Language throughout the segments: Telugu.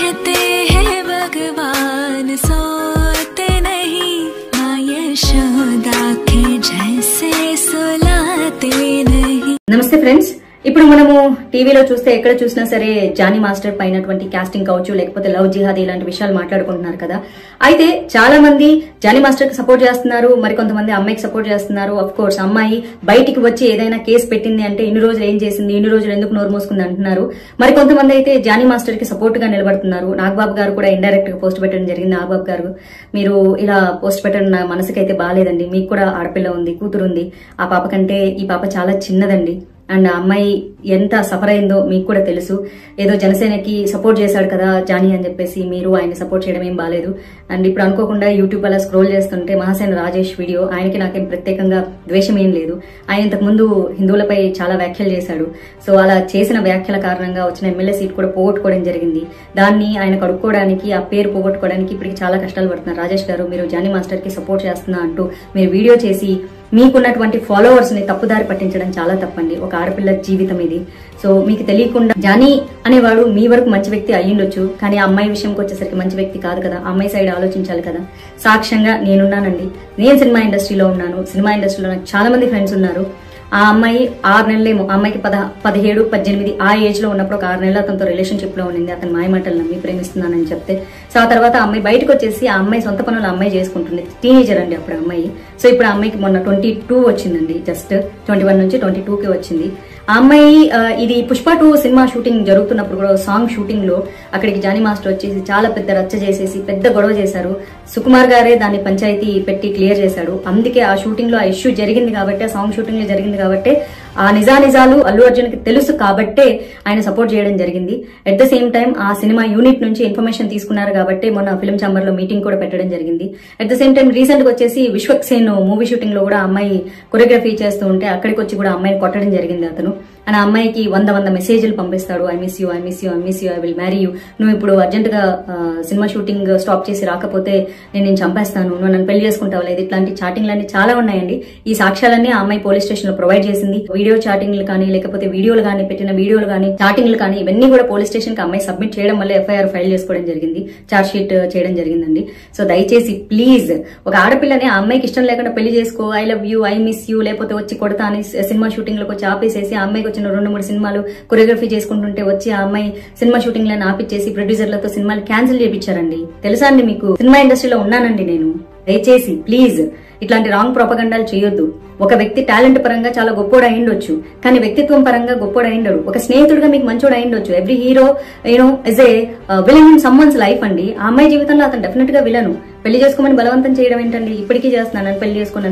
कहते हैं भगवान सोते नहीं, माँ यशोदा के जैसे सुलाते नहीं। नमस्ते फ्रेंड्स, ఇప్పుడు మనము టీవీలో చూస్తే ఎక్కడ చూసినా సరే జానీ మాస్టర్ పైనటువంటి కాస్టింగ్ కావచ్చు, లేకపోతే లవ్ జిహాదీ ఇలాంటి విషయాలు మాట్లాడుకుంటున్నారు కదా. అయితే చాలా మంది జానీ మాస్టర్ కి సపోర్ట్ చేస్తున్నారు, మరి కొంతమంది అమ్మాయికి సపోర్ట్ చేస్తున్నారు. అఫ్ కోర్స్ అమ్మాయి బయటికి వచ్చి ఏదైనా కేసు పెట్టింది అంటే ఇన్ని రోజులు ఏం చేసింది, ఇన్ని రోజులు ఎందుకు నోరు మూసుకుంది అంటున్నారు. మరి కొంతమంది అయితే జానీ మాస్టర్ కి సపోర్ట్ గా నిలబడుతున్నారు. నాగబాబు గారు కూడా ఇండైరెక్ట్ గా పోస్ట్ పెట్టడం జరిగింది. నాగబాబు గారు, మీరు ఇలా పోస్ట్ పెట్టడం నా మనసుకైతే బాగాలేదండి. మీకు కూడా ఆడపిల్ల ఉంది, కూతురు ఉంది. ఆ పాప కంటే ఈ పాప చాలా చిన్నదండి. అండ్ ఆ అమ్మాయి ఎంత సఫర్ అయిందో మీకు కూడా తెలుసు. ఏదో జనసేనకి సపోర్ట్ చేశాడు కదా జానీ అని చెప్పేసి మీరు ఆయన సపోర్ట్ చేయడం ఏం బాలేదు. అండ్ ఇప్పుడు అనుకోకుండా యూట్యూబ్ అలా స్క్రోల్ చేస్తుంటే మహాసేన రాజేష్ వీడియో, ఆయనకి నాకేం ప్రత్యేకంగా ద్వేషం ఏం లేదు. ఆయన ఇంతకు ముందు హిందువులపై చాలా వ్యాఖ్యలు చేశాడు. సో అలా చేసిన వ్యాఖ్యల కారణంగా వచ్చిన ఎమ్మెల్యే సీట్ కూడా పోగొట్టుకోవడం జరిగింది. దాన్ని ఆయన కడుక్కోవడానికి, ఆ పేరు పోగొట్టుకోవడానికి ఇప్పటికి చాలా కష్టాలు పడుతున్నారు. రాజేష్ గారు, మీరు జానీ మాస్టర్ కి సపోర్ట్ చేస్తున్నా అంటూ మీరు వీడియో చేసి మీకున్నటువంటి ఫాలోవర్స్ ని తప్పుదారి పట్టించడం చాలా తప్పండి. ఒక ఆడపిల్ల జీవితం ఇది. సో మీకు తెలియకుండా జానీ అనేవాడు మీ వరకు మంచి వ్యక్తి అయ్యుండొచ్చు, కానీ ఆ అమ్మాయి విషయంకి వచ్చేసరికి మంచి వ్యక్తి కాదు కదా. అమ్మాయి సైడ్ ఆలోచించాలి కదా. సాక్ష్యంగా నేనున్నానండి. నేను సినిమా ఇండస్ట్రీలో ఉన్నాను. సినిమా ఇండస్ట్రీలో నాకు చాలా మంది ఫ్రెండ్స్ ఉన్నారు. ఆ అమ్మాయి 6 నెలలేమో, అమ్మాయికి 17, 18 ఆ ఏజ్ లో ఉన్నప్పుడు ఒక 6 నెలలు అతనితో రిలేషన్షిప్ లో ఉండింది. అతను మాయమాటలు నమ్మి ప్రేమిస్తున్నానని చెప్తే, సో ఆ తర్వాత ఆ అమ్మాయి బయటకు వచ్చేసి ఆ అమ్మాయి సొంత పనులు అమ్మాయి చేసుకుంటుంది. టీనేజర్ అండి అప్పుడు అమ్మాయి. సో ఇప్పుడు ఆ అమ్మాయికి మొన్న 22 వచ్చిందండి. జస్ట్ 21 నుంచి 22కి వచ్చింది. ఆ అమ్మాయి ఇది పుష్ప 2 సినిమా షూటింగ్ జరుగుతున్నప్పుడు కూడా సాంగ్ షూటింగ్ లో అక్కడికి జానీ మాస్టర్ వచ్చేసి చాలా పెద్ద రచ్చ చేసేసి పెద్ద గొడవ చేశారు. సుకుమార్ గారే దాన్ని పంచాయతీ పెట్టి క్లియర్ చేశాడు. అందుకే ఆ షూటింగ్ లో ఆ ఇష్యూ జరిగింది కాబట్టి, ఆ సాంగ్ షూటింగ్ లో జరిగింది కాబట్టి, ఆ నిజాలు అల్లు అర్జున్ కి తెలుసు కాబట్టే ఆయన సపోర్ట్ చేయడం జరిగింది. అట్ ద సేమ్ టైం ఆ సినిమా యూనిట్ నుంచి ఇన్ఫర్మేషన్ తీసుకున్నారు కాబట్టి మొన్న ఫిల్మ్ ఛాంబర్ లో మీటింగ్ కూడా పెట్టడం జరిగింది. At the same time recent గా వచ్చేసి విశ్వక్సేన్ మూవీ షూటింగ్ లో కూడా అమ్మాయి కొరియోగ్రఫీ చేస్తూ ఉంటే అక్కడికి వచ్చి కూడా అమ్మాయిని కొట్టడం జరిగింది అతను. అండ్ ఆ అమ్మాయికి 100 మెసేజ్లు పంపిస్తాడు. I miss you, I miss you, I miss you, I will marry you. నువ్వు ఇప్పుడు అర్జెంట్ గా సినిమా షూటింగ్ స్టాప్ చేసి రాకపోతే నేను చంపేస్తాను, నువ్వు నన్ను పెళ్లి చేసుకుంటావు లేదు. ఇట్లాంటి చాటింగ్లన్నీ చాలా ఉన్నాయండి. ఈ సాక్ష్యాలన్నీ ఆ అమ్మాయి పోలీస్ స్టేషన్ లో ప్రొవైడ్ చేసింది. వీడియో చాటింగ్లు కానీ, లేకపోతే వీడియోలు కానీ, పెట్టిన వీడియోలు కానీ, చాటింగ్లు కానీ, ఇవన్నీ కూడా పోలీస్ స్టేషన్ కి అమ్మాయి సబ్మిట్ చేయడం వల్ల ఎఫ్ఐఆర్ ఫైల్ చేసుకోవడం జరిగింది, చార్జ్ షీట్ చేయడం జరిగిందండి. సో దయచేసి ప్లీజ్ ఒక ఆడపిల్లని ఆ అమ్మాయికి ఇష్టం లేకుండా పెళ్లి చేసుకో, I love you, I miss you, లేకపోతే వచ్చి కొడతా అని సినిమా షూటింగ్ లోకి వచ్చి ఆపేసేసి, ఆ అమ్మాయికి వచ్చిన 2-3 సినిమాలు కొరియోగ్రఫీ చేసుకుంటుంటే వచ్చి ఆ అమ్మాయి సినిమా షూటింగ్ లను ఆపిచ్చేసి ప్రొడ్యూసర్లతో సినిమాలు క్యాన్సిల్ చేయించారండి. తెలుసా అండి మీకు? సినిమా ఇండస్ట్రీలో ఉన్నానండి నేను. దయచేసి ప్లీజ్ ఇట్లాంటి రాంగ్ ప్రొపగండాలు చేయొద్దు. ఒక వ్యక్తి టాలెంట్ పరంగా చాలా గొప్పోడు అయిండొచ్చు, కానీ వ్యక్తిత్వం పరంగా గొప్పోడు అయిండడు. ఒక స్నేహితుడిగా మీకు మంచోడు అయిండొచ్చు. Every hero is a villain in someone's life అండి. ఆ అమ్మాయి జీవితంలో అతను డెఫినెట్ గా విలను. పెళ్లి చేసుకోమని బలవంతం చేయడం ఏంటండి? ఇప్పటికీ చేస్తున్నాను, నన్ను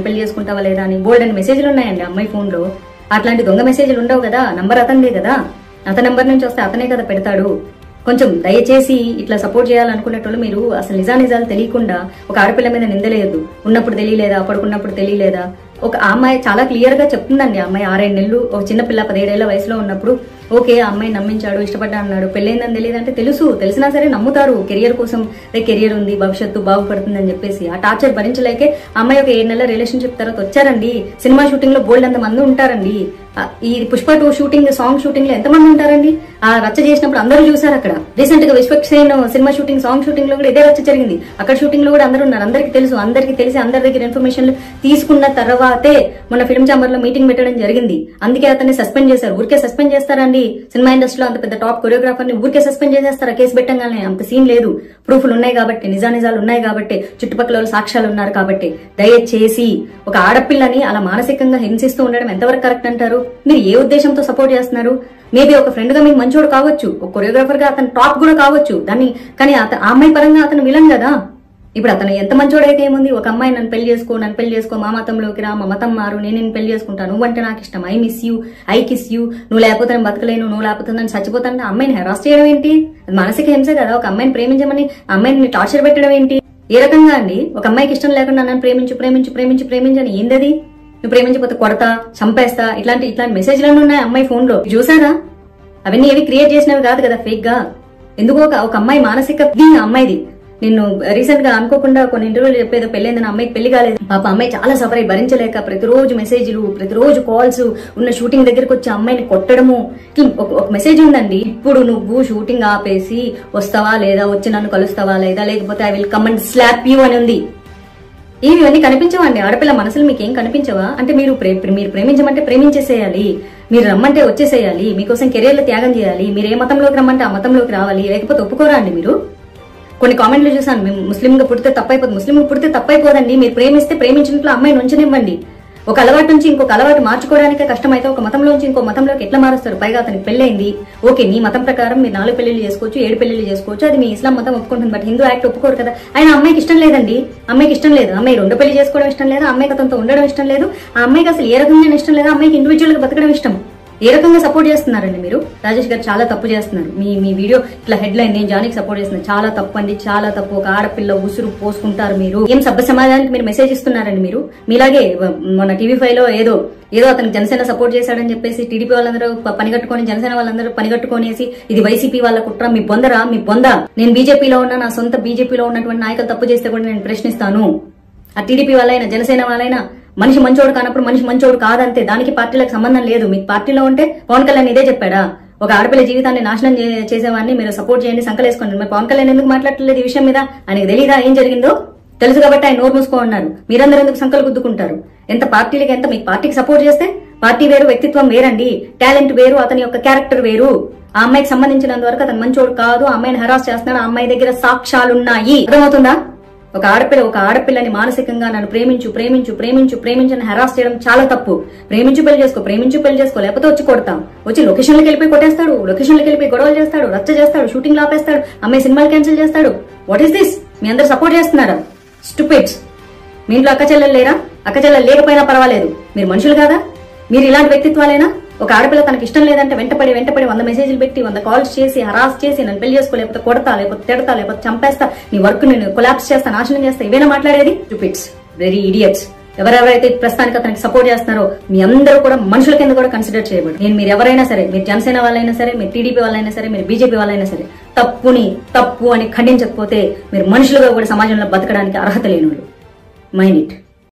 పెళ్లి చేసుకుంటావా లేదా అని బోల్డ్ అని మెసేజ్లు ఉన్నాయండి అమ్మాయి ఫోన్ లో. అట్లాంటి దొంగ మెసేజ్లు ఉండవు కదా. నంబర్ అతనిదే కదా, అతని నంబర్ నుంచి వస్తే అతనే కదా పెడతాడు. కొంచెం దయచేసి ఇట్లా సపోర్ట్ చేయాలనుకునేటోళ్ళు మీరు అసలు నిజాలు తెలియకుండా ఒక ఆడపిల్ల మీద నిందలేదు. ఉన్నప్పుడు తెలియలేదా, పడుకున్నప్పుడు తెలియలేదా? ఒక అమ్మాయి చాలా క్లియర్ గా చెప్తుందండి. ఆ అమ్మాయి 6 నెలలు ఒక చిన్నపిల్ల 17 ఏళ్ల వయసులో ఉన్నప్పుడు ఓకే ఆ అమ్మాయి నమ్మించాడు, ఇష్టపడ్డా అన్నాడు. పెళ్ళైందని తెలియదంటే తెలిసినా సరే నమ్ముతారు. కెరియర్ కోసం కెరియర్ ఉంది, భవిష్యత్తు బాగుపడుతుంది అని చెప్పేసి ఆ టార్చర్ భరించలేకే అమ్మాయి ఒక 7 నెలల రిలేషన్షిప్ తర్వాత వచ్చారండి. సినిమా షూటింగ్ లో బోల్డ్ అంత మంది ఉంటారండి. ఈ పుష్ప 2 షూటింగ్, సాంగ్ షూటింగ్ లో ఎంతమంది ఉంటారండి? ఆ రచ్చ చేసినప్పుడు అందరూ చూసారు. అక్కడ రీసెంట్ గా Vishwaksen cinema shooting, song shooting లో కూడా ఇదే రచ్చ జరిగింది. అక్కడ షూటింగ్ లో కూడా అందరూ ఉన్నారు. అందరికి తెలిసి అందరి దగ్గర ఇన్ఫర్మేషన్లు తీసుకున్న తర్వాతే మొన్న ఫిల్మ్ ఛాంబర్ లో మీటింగ్ పెట్టడం జరిగింది. అందుకే అతన్ని సస్పెండ్ చేశారు. ఊరికే సస్పెండ్ చేస్తారండి? సినిమా ఇండస్ట్రీలో అంత పెద్ద టాప్ కొరియోగ్రాఫర్ ని ఊరికే సస్పెండ్ చేసేస్తారా? కేసు పెట్టంగానే? అంత సీన్ లేదు. ప్రూఫ్లు ఉన్నాయి కాబట్టి, నిజాలు ఉన్నాయి కాబట్టి, చుట్టుపక్కల సాక్ష్యాలు ఉన్నారు కాబట్టి దయచేసి ఒక ఆడపిల్లని అలా మానసికంగా హింసిస్తూ ఉండడం ఎంతవరకు కరెక్ట్ అంటారు? మీరు ఏ ఉద్దేశంతో సపోర్ట్ చేస్తున్నారు? మేబీ ఒక ఫ్రెండ్ గా మీకు మంచోడు కావచ్చు, ఒక కొరియోగ్రాఫర్ గా అతను టాప్ కూడా కావచ్చు, కానీ ఆ అమ్మాయి పరంగా అతను విలన్ కదా. ఇప్పుడు అతను ఎంత మంచోడైతే ఏముంది? ఒక అమ్మాయి నన్ను పెళ్లి చేసుకో, మా మతంలోకి రా, మా మతం మారు, నేను పెళ్లి చేసుకుంటాను, నువ్వంటే నాకు ఇష్టం, I miss you, I kiss you, నువ్వు లేకపోతే నేను బతకలేను, నువ్వు లేకపోతే నేను చచ్చిపోతాను. అమ్మాయిని హెరాస్ చేయడం ఏంటి? మానసిక హింసే కదా. ఒక అమ్మాయిని ప్రేమించమని అమ్మాయిని టార్చర్ పెట్టడం ఏంటి? ఏ రకంగా అండి? ఒక అమ్మాయికి ఇష్టం లేకుండా నన్ను ప్రేమించని ఏందది? నువ్వు ప్రేమించకపోతే కొడతా, చంపేస్తా, ఇట్లాంటి మెసేజ్లన్నీ ఉన్నాయి అమ్మాయి ఫోన్ లో. చూసారా? అవన్నీ ఏవి క్రియేట్ చేసినవి కాదు కదా, ఫేక్ గా. ఎందుకో ఒక అమ్మాయి మానసిక అమ్మాయిది నిన్ను రీసెంట్ గా అనుకోకుండా కొన్ని ఇంటర్వ్యూలు చెప్పేదో పెళ్ళైందని అమ్మాయికి పెళ్లి కాలేదు, పాప అమ్మాయి చాలా సఫర్ అయి భరించలేక ప్రతిరోజు మెసేజ్లు, ప్రతిరోజు కాల్స్, ఉన్న షూటింగ్ దగ్గరకు వచ్చి అమ్మాయిని కొట్టడము. ఒక మెసేజ్ ఉందండి, ఇప్పుడు నువ్వు షూటింగ్ ఆపేసి వస్తావా లేదా, వచ్చి నన్ను కలుస్తావా లేదా, లేకపోతే I will come and slab you అని ఉంది. ఇవన్నీ కనిపించవండి. ఆడపిల్ల మనసులు మీకేం కనిపించవా? అంటే మీరు ప్రేమించమంటే ప్రేమించేసేయాలి, మీరు రమ్మంటే వచ్చేసేయాలి, మీకోసం కెరీర్లో త్యాగం చేయాలి, మీరు ఏ మతంలోకి రమ్మంటే ఆ మతంలోకి రావాలి, లేకపోతే ఒప్పుకోరా అండి మీరు? కొన్ని కామెంట్లు చూసాను, మేము ముస్లింగా పుడితే తప్పైపోతుంది. ముస్లింగా పుడితే తప్పైపోదండి. మీరు ప్రేమిస్తే ప్రేమించినట్లు అమ్మాయిని ఉంచనివ్వండి. ఒక అలవాటు నుంచి ఇంకొక అలవాటు మార్చుకోవడానికే కష్టమైతే ఒక మతంలోంచి ఇంకో మతంలోకి ఎట్లా మారుస్తారు? పైగా అతనికి పెళ్ళైంది, ఓకే, నీ మతం ప్రకారం మీరు 4 పెళ్లిళ్ళు చేసుకోవచ్చు, 7 పెళ్లిళ్ళు చేసుకోవచ్చు, అది మీ ఇస్లాం మతం ఒప్పుకుంటుంది. బట్ హిందూ యాక్ట్ ఒప్పుకోరు కదా. ఆయన అమ్మాయికి ఇష్టం లేదండి, అమ్మాయికి ఇష్టం లేదు, అమ్మాయి 2 పెళ్లి చేసుకోవడం ఇష్టం లేదు, అమ్మాయికి అతనితో ఉండడం ఇష్టం లేదు, ఆ అమ్మాయికి అసలు ఏ రకంగా ఇష్టం లేదు, అమ్మాయికి ఇండివిజువల్ గా బతకడం ఇష్టం. ఏ రకంగా సపోర్ట్ చేస్తున్నారండి మీరు? రాజేష్ గారు చాలా తప్పు చేస్తున్నారు. మీ వీడియో ఇట్లా హెడ్లైన్ నేను జానీకి సపోర్ట్ చేస్తున్నాను, చాలా తప్పు అండి, చాలా తప్పు. ఒక ఆడపిల్ల ఉసురు పోసుకుంటారు మీరు. ఏం సభ్య సమాజానికి మీరు మెసేజ్ ఇస్తున్నారండి మీరు? మీలాగే మన TV5 లో ఏదో అతనికి జనసేన సపోర్ట్ చేశాడని చెప్పేసి టీడీపీ వాళ్ళందరూ పనిగట్టుకొని, జనసేన వాళ్ళందరూ పనిగట్టుకొనేసి ఇది వైసీపీ వాళ్ళ కుట్ర, మీ బొందరా, మీ బొంద. నేను బీజేపీలో ఉన్నా, నా సొంత బీజేపీలో ఉన్నటువంటి నాయకులు తప్పు చేస్తే కూడా నేను ప్రశ్నిస్తాను. ఆ టీడీపీ వాళ్ళైనా జనసేన వాళ్ళైనా మనిషి మంచోడు కానప్పుడు మనిషి మంచోడు కాదంతే. దానికి పార్టీలకు సంబంధం లేదు. మీకు పార్టీలో ఉంటే పవన్ కళ్యాణ్ ఇదే చెప్పాడా? ఒక ఆడపిల్ల జీవితాన్ని నాశనం చేసేవాడిని మీరు సపోర్ట్ చేయండి, సంకలేసుకోండి. మరి పవన్ కళ్యాణ్ ఎందుకు మాట్లాడలేదు ఈ విషయం మీద? ఆయనకు తెలీదా ఏం జరిగిందో? తెలుసు కాబట్టి ఆయన నోరు మూసుకో ఉన్నారు. మీరందరూ ఎందుకు సంకలు గుద్దుకుంటారు? ఎంత పార్టీలకి ఎంత మీకు పార్టీకి సపోర్ట్ చేస్తే పార్టీ వేరు, వ్యక్తిత్వం వేరండి, టాలెంట్ వేరు, అతని యొక్క క్యారెక్టర్ వేరు. ఆ అమ్మాయికి సంబంధించినంత వరకు అతను మంచోడు కాదు, ఆ అమ్మాయిని హరాస్ చేస్తున్నాడు, ఆ అమ్మాయి దగ్గర సాక్ష్యాలున్నాయి. అర్థమవుతుందా? ఒక ఆడపిల్లని మానసికంగా నన్ను ప్రేమించని హెరాస్ చేయడం చాలా తప్పు. ప్రేమించు పెళ్లి చేసుకో, లేకపోతే వచ్చి కొడతాం. వచ్చి లొకేషన్లకు వెళ్ళిపోయి కొట్టేస్తాడు, లొకేషన్లకు వెళ్ళిపోయి గొడవలు చేస్తాడు, రచ్చ చేస్తాడు, షూటింగ్ ఆపేస్తాడు, అమ్మాయి సినిమాలు క్యాన్సిల్ చేస్తాడు. What is this? మీ అందరు సపోర్ట్ చేస్తున్నారా? స్టూపిడ్స్. మీ ఇంట్లో అక్క చెల్లెలు లేరా? అక్క చెల్లెలు లేకపోయినా పర్వాలేదు, మీరు మనుషులు కాదా? మీరు ఇలాంటి వ్యక్తిత్వాలేనా? ఒక ఆడపిల్ల తనకి ఇష్టం లేదంటే వెంటపడి 100 మెసేజ్లు పెట్టి 100 కాల్స్ చేసి హరాస్ చేసి నన్ను పెళ్లి చేసుకో, లేకపోతే కొడతా, లేకపోతే తిడతా, లేకపోతే చంపేస్తా, నీ వర్క్ నేను కొలాప్స్ చేస్తా, నాశనం చేస్తా, ఇవేనా మాట్లాడేది? Stupids, very idiots. ఎవరెవరైతే ప్రస్తుతానికి అతనికి సపోర్ట్ చేస్తున్నారో మీ అందరూ కూడా మనుషుల కింద కూడా కన్సిడర్ చేయబడి. మీరు ఎవరైనా సరే, మీరు జనసేన వాళ్ళైనా సరే, మీరు టీడీపీ వాళ్ళైనా సరే, మీరు బీజేపీ వాళ్ళైనా సరే, తప్పు అని ఖండించకపోతే మీరు మనుషులుగా కూడా సమాజంలో బతకడానికి అర్హత లేని వాళ్ళు. Mind it.